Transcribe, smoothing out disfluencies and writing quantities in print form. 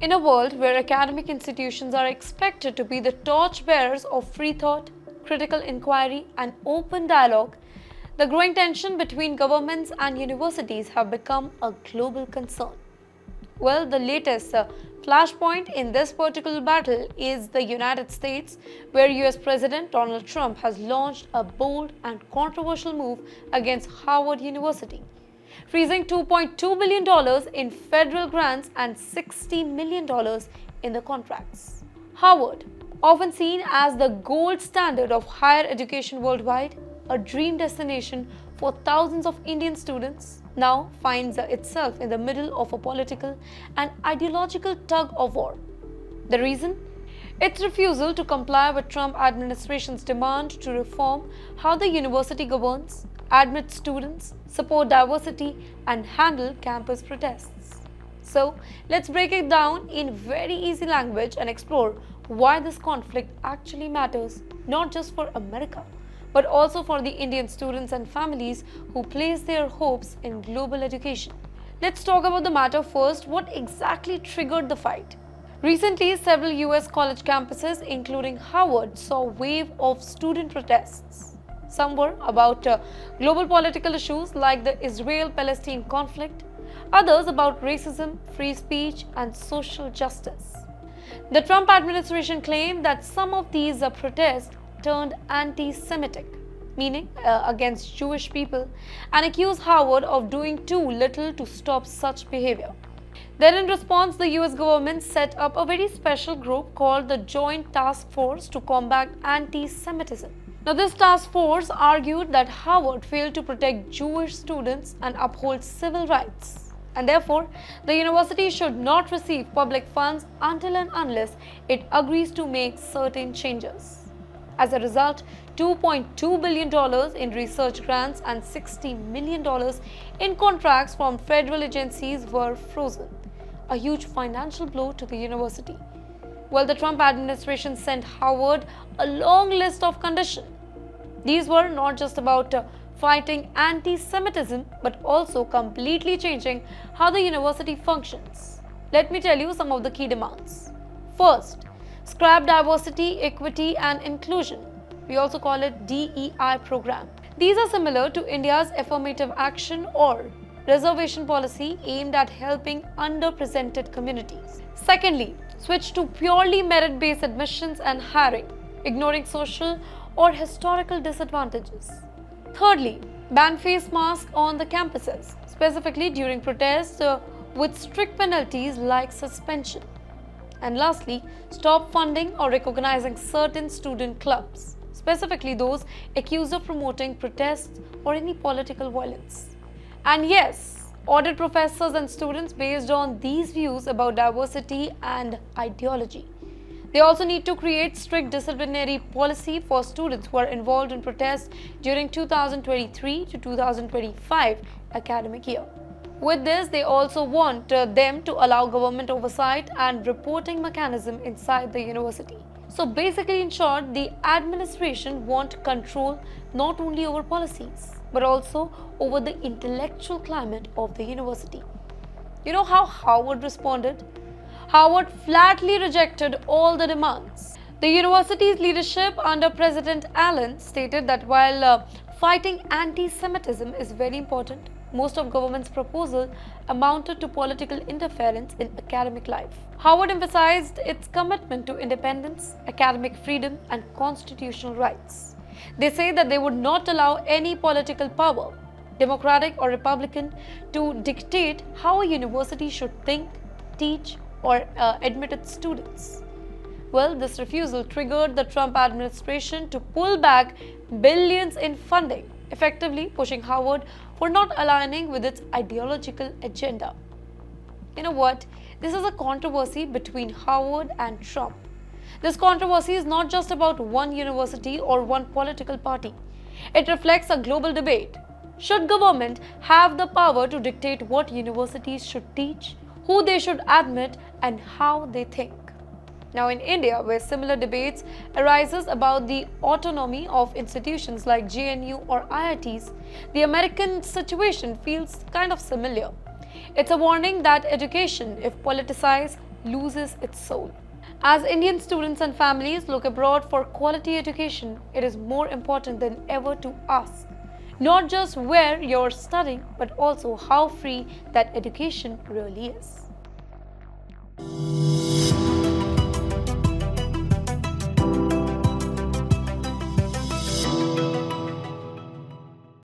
In a world where academic institutions are expected to be the torchbearers of free thought, critical inquiry, and open dialogue, the growing tension between governments and universities have become a global concern. Well, the latest flashpoint in this particular battle is the United States, where US President Donald Trump has launched a bold and controversial move against Harvard University, freezing $2.2 billion in federal grants and $60 million in the contracts. Harvard, often seen as the gold standard of higher education worldwide, a dream destination for thousands of Indian students, now finds itself in the middle of a political and ideological tug of war. The reason? Its refusal to comply with Trump administration's demand to reform how the university governs, admit students, support diversity, and handle campus protests. So, let's break it down in very easy language and explore why this conflict actually matters, not just for America, but also for the Indian students and families who place their hopes in global education. Let's talk about the matter first. What exactly triggered the fight? Recently, several US college campuses, including Harvard, saw a wave of student protests. Some were about global political issues like the Israel-Palestine conflict, others about racism, free speech, and social justice. The Trump administration claimed that some of these protests turned anti-Semitic, meaning against Jewish people, and accused Harvard of doing too little to stop such behavior. Then in response, the US government set up a very special group called the Joint Task Force to combat anti-Semitism. Now, this task force argued that Harvard failed to protect Jewish students and uphold civil rights, and therefore, the university should not receive public funds until and unless it agrees to make certain changes. As a result, $2.2 billion in research grants and $60 million in contracts from federal agencies were frozen, a huge financial blow to the university. Well, the Trump administration sent Harvard a long list of conditions. These were not just about fighting anti-Semitism, but also completely changing how the university functions. Let me tell you some of the key demands. First, scrap diversity, equity, and inclusion. We also call it DEI program. These are similar to India's affirmative action or reservation policy aimed at helping underrepresented communities. Secondly, switch to purely merit-based admissions and hiring, ignoring social or historical disadvantages. Thirdly, ban face masks on the campuses, specifically during protests with strict penalties like suspension. And lastly, stop funding or recognizing certain student clubs, specifically those accused of promoting protests or any political violence. And yes, audit professors and students based on these views about diversity and ideology. They also need to create strict disciplinary policy for students who are involved in protests during 2023 to 2025 academic year. With this, they also want them to allow government oversight and reporting mechanism inside the university. So basically, in short, the administration want control not only over policies, but also over the intellectual climate of the university. You know how Harvard responded? Harvard flatly rejected all the demands. The university's leadership under President Allen stated that while fighting anti-Semitism is very important, most of government's proposal amounted to political interference in academic life. Harvard emphasized its commitment to independence, academic freedom, and constitutional rights. They say that they would not allow any political power, Democratic or Republican, to dictate how a university should think, teach, or admit its students. Well, this refusal triggered the Trump administration to pull back billions in funding, effectively pushing Harvard for not aligning with its ideological agenda. You know what? This is a controversy between Harvard and Trump. This controversy is not just about one university or one political party. It reflects a global debate. Should government have the power to dictate what universities should teach, who they should admit, and how they think? Now, in India, where similar debates arises about the autonomy of institutions like JNU or IITs, the American situation feels kind of similar. It's a warning that education, if politicized, loses its soul. As Indian students and families look abroad for quality education, it is more important than ever to ask not just where you're studying, but also how free that education really is.